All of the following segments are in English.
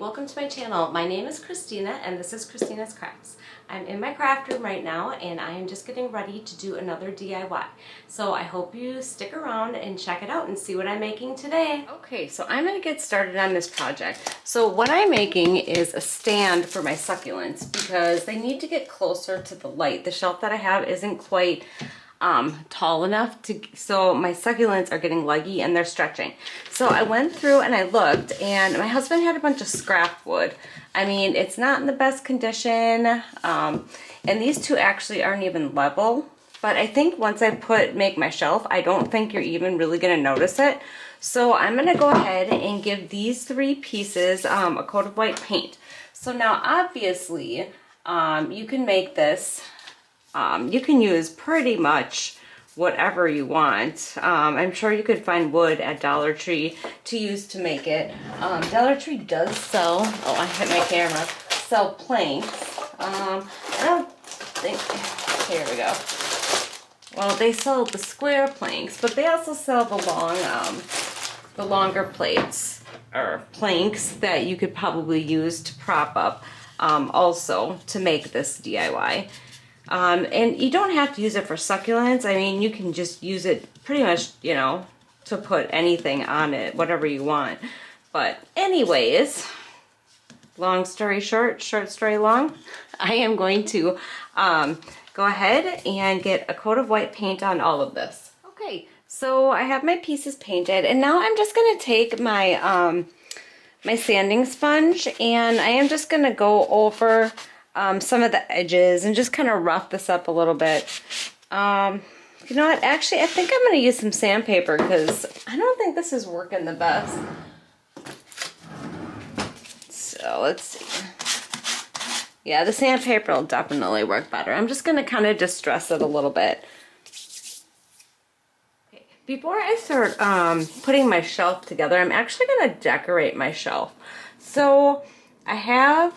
welcome to my channel. My name is Christina and this is Christina's Crafts. I'm in my craft room right now and I am just getting ready to do another DIY. So I hope you stick around and check it out and see what I'm making today. Okay, so I'm going to get started on this project. So what I'm making is a stand for my succulents because they need to get closer to the light. The shelf that I have isn't quite tall enough so my succulents are getting leggy and they're stretching. So I went through and I looked, and my husband had a bunch of scrap wood. I mean, it's not in the best condition, and these two actually aren't even level, but I think once I make my shelf, I don't think you're even really gonna notice it. So I'm gonna go ahead and give these three pieces a coat of white paint. So now obviously you can make this. You can use pretty much whatever you want. I'm sure you could find wood at Dollar Tree to use to make it. Dollar Tree does sell, oh, I hit my camera, sell planks. I don't think, here we go. Well, they sell the square planks, but they also sell the longer plates or planks that you could probably use to prop up also to make this DIY. And you don't have to use it for succulents. I mean, you can just use it pretty much, you know, to put anything on it, whatever you want. But anyways, long story short, short story long, I am going to go ahead and get a coat of white paint on all of this. Okay, so I have my pieces painted, and now I'm just going to take my, my sanding sponge, and I am just going to go over some of the edges and just kind of rough this up a little bit. You know what, actually I think I'm going to use some sandpaper because I don't think this is working the best. So let's see. Yeah, the sandpaper will definitely work better. I'm just going to kind of distress it a little bit. Okay. Before I start putting my shelf together, I'm actually going to decorate my shelf. So I have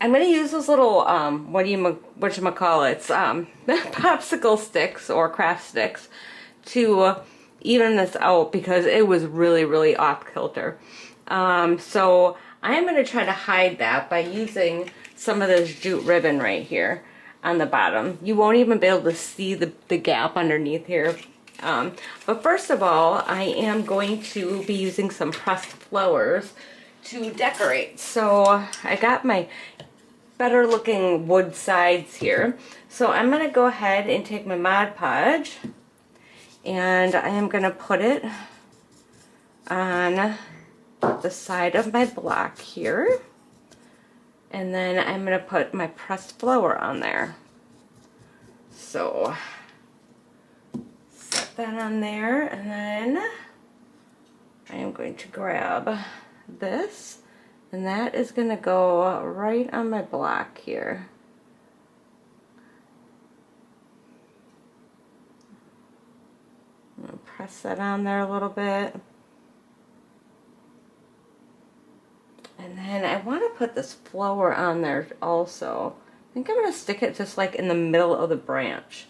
I'm going to use those little, whatchamacallits, popsicle sticks or craft sticks to even this out because it was really, really off kilter. So I am going to try to hide that by using some of this jute ribbon right here on the bottom. You won't even be able to see the gap underneath here. But first of all, I am going to be using some pressed flowers to decorate. So I got my better looking wood sides here. So I'm going to go ahead and take my Mod Podge and I am going to put it on the side of my block here. And then I'm going to put my pressed flower on there. So set that on there, and then I am going to grab this. And that is going to go right on my block here. I'm going to press that on there a little bit. And then I want to put this flower on there also. I think I'm going to stick it just like in the middle of the branch.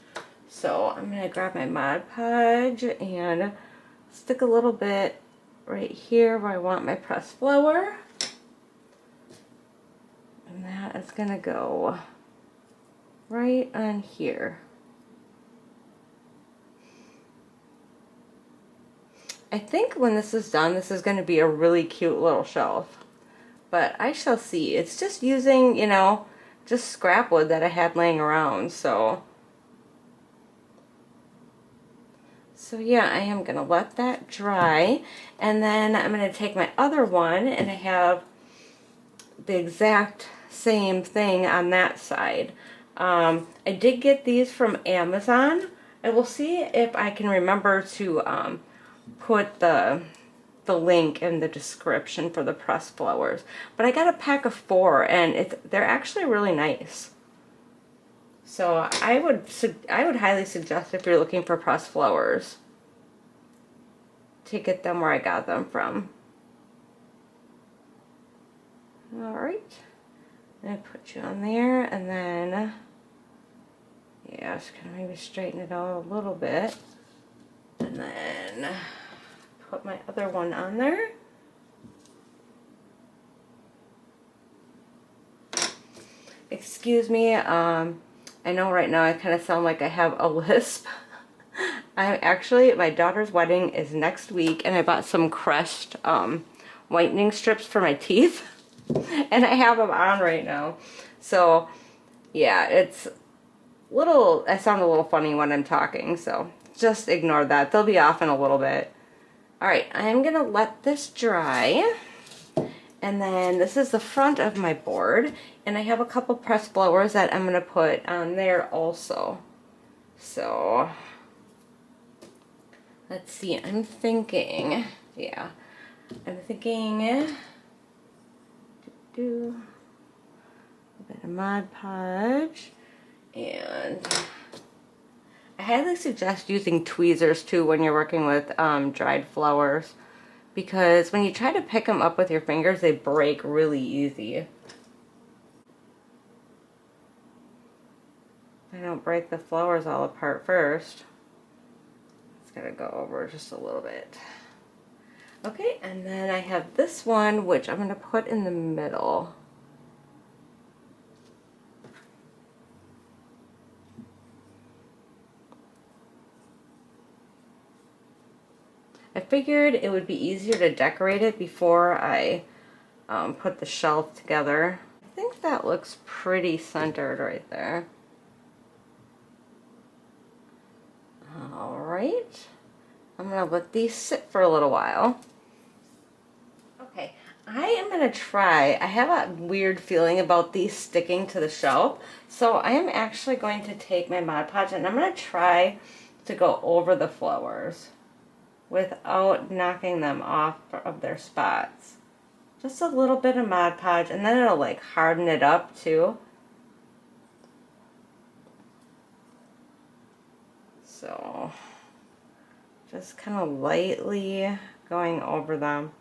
So I'm going to grab my Mod Podge and stick a little bit right here where I want my pressed flower. And that is going to go right on here. I think when this is done, this is going to be a really cute little shelf. But I shall see. It's just using, you know, just scrap wood that I had laying around. So yeah, I am going to let that dry. And then I'm going to take my other one, and I have the exact same thing on that side. I did get these from Amazon. I will see if I can remember to put the link in the description for the pressed flowers. But I got a pack of 4, and they're actually really nice. So I would highly suggest, if you're looking for pressed flowers, to get them where I got them from. Alright. I'm going to put you on there, and then, yeah, just kind of maybe straighten it out a little bit. And then put my other one on there. Excuse me, I know right now I kind of sound like I have a lisp. My daughter's wedding is next week, and I bought some Crest whitening strips for my teeth, and I have them on right now. So, yeah, I sound a little funny when I'm talking, so just ignore that. They'll be off in a little bit. Alright, I'm gonna let this dry. And then this is the front of my board, and I have a couple pressed blowers that I'm going to put on there also. So, let's see, I'm thinking a bit of Mod Podge, and I highly suggest using tweezers too when you're working with dried flowers, because when you try to pick them up with your fingers, they break really easy. I don't break the flowers all apart first. It's gotta go over just a little bit. Okay, and then I have this one, which I'm gonna put in the middle. I figured it would be easier to decorate it before I put the shelf together. I think that looks pretty centered right there. Alright, I'm going to let these sit for a little while. Okay, I am going to try, I have a weird feeling about these sticking to the shelf, so I am actually going to take my Mod Podge and I'm going to try to go over the flowers without knocking them off of their spots. Just a little bit of Mod Podge, and then it'll like harden it up too. So just kind of lightly going over them.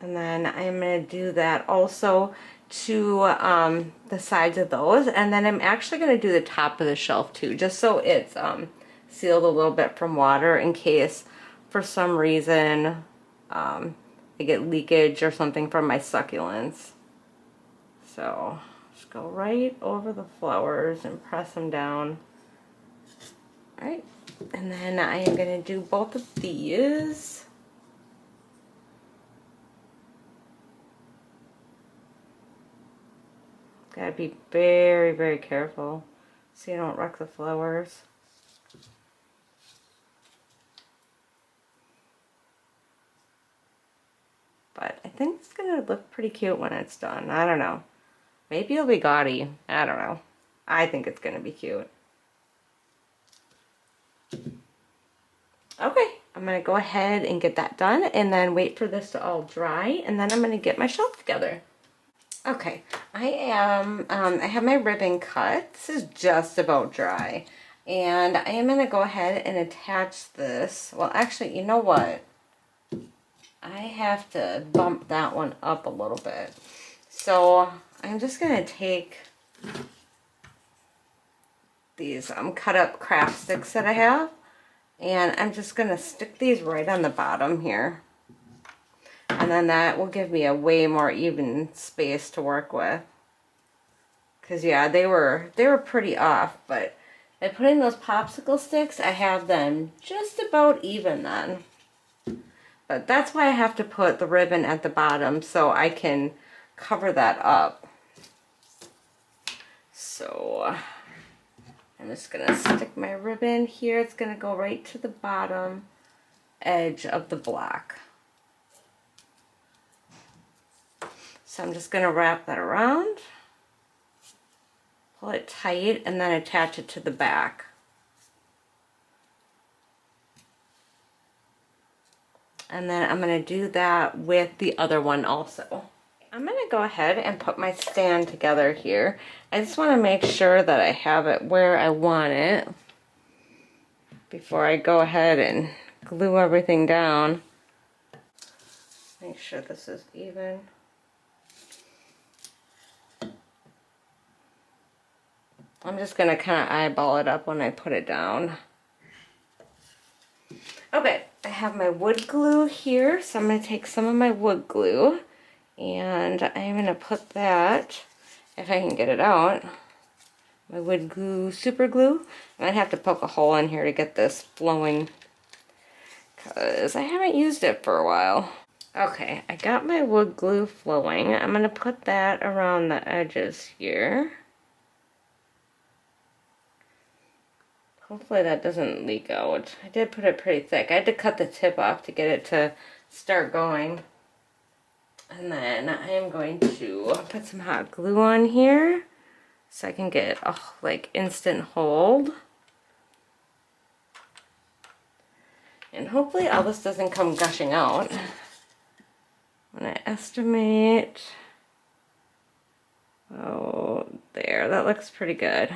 And then I'm going to do that also to the sides of those, and then I'm actually going to do the top of the shelf too, just so it's sealed a little bit from water in case for some reason I get leakage or something from my succulents. So just go right over the flowers and press them down. Alright, and then I am going to do both of these. Gotta be very, very careful so you don't wreck the flowers. But I think it's gonna look pretty cute when it's done. I don't know. Maybe it'll be gaudy. I don't know. I think it's gonna be cute. Okay, I'm gonna go ahead and get that done and then wait for this to all dry, and then I'm gonna get my shelf together. Okay, I have my ribbon cut. This is just about dry. And I am going to go ahead and attach this. Well, actually, you know what? I have to bump that one up a little bit. So I'm just going to take these cut up craft sticks that I have. And I'm just going to stick these right on the bottom here. And then that will give me a way more even space to work with. Because yeah, they were pretty off, but by putting those popsicle sticks, I have them just about even then. But that's why I have to put the ribbon at the bottom so I can cover that up. So I'm just going to stick my ribbon here. It's going to go right to the bottom edge of the block. So I'm just going to wrap that around, pull it tight, and then attach it to the back. And then I'm going to do that with the other one also. I'm going to go ahead and put my stand together here. I just want to make sure that I have it where I want it before I go ahead and glue everything down. Make sure this is even. I'm just going to kind of eyeball it up when I put it down. Okay, I have my wood glue here, so I'm going to take some of my wood glue and I'm going to put that, if I can get it out, my wood glue, super glue. I might have to poke a hole in here to get this flowing because I haven't used it for a while. Okay, I got my wood glue flowing. I'm going to put that around the edges here. Hopefully that doesn't leak out. I did put it pretty thick. I had to cut the tip off to get it to start going. And then I am going to put some hot glue on here so I can get like instant hold. And hopefully all this doesn't come gushing out. I'm going to estimate, oh, there, that looks pretty good.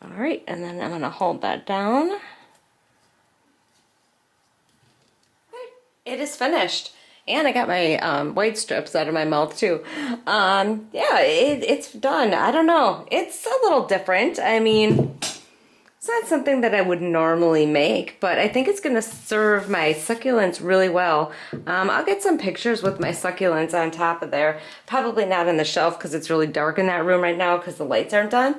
All right, and then I'm going to hold that down. It is finished. And I got my white strips out of my mouth too. Yeah, it's done. I don't know. It's a little different. I mean, it's not something that I would normally make, but I think it's going to serve my succulents really well. I'll get some pictures with my succulents on top of there. Probably not on the shelf because it's really dark in that room right now because the lights aren't on.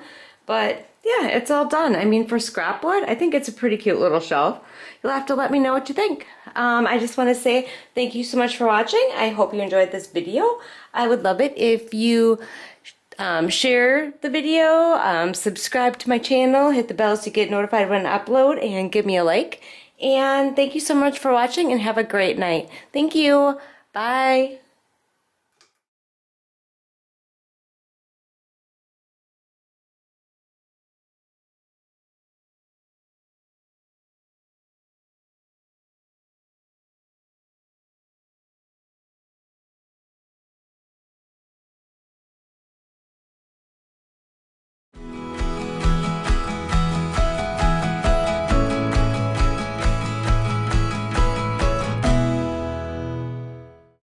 But yeah, it's all done. I mean, for scrap wood, I think it's a pretty cute little shelf. You'll have to let me know what you think. I just want to say thank you so much for watching. I hope you enjoyed this video. I would love it if you share the video, subscribe to my channel, hit the bells to get notified when I upload, and give me a like. And thank you so much for watching and have a great night. Thank you. Bye.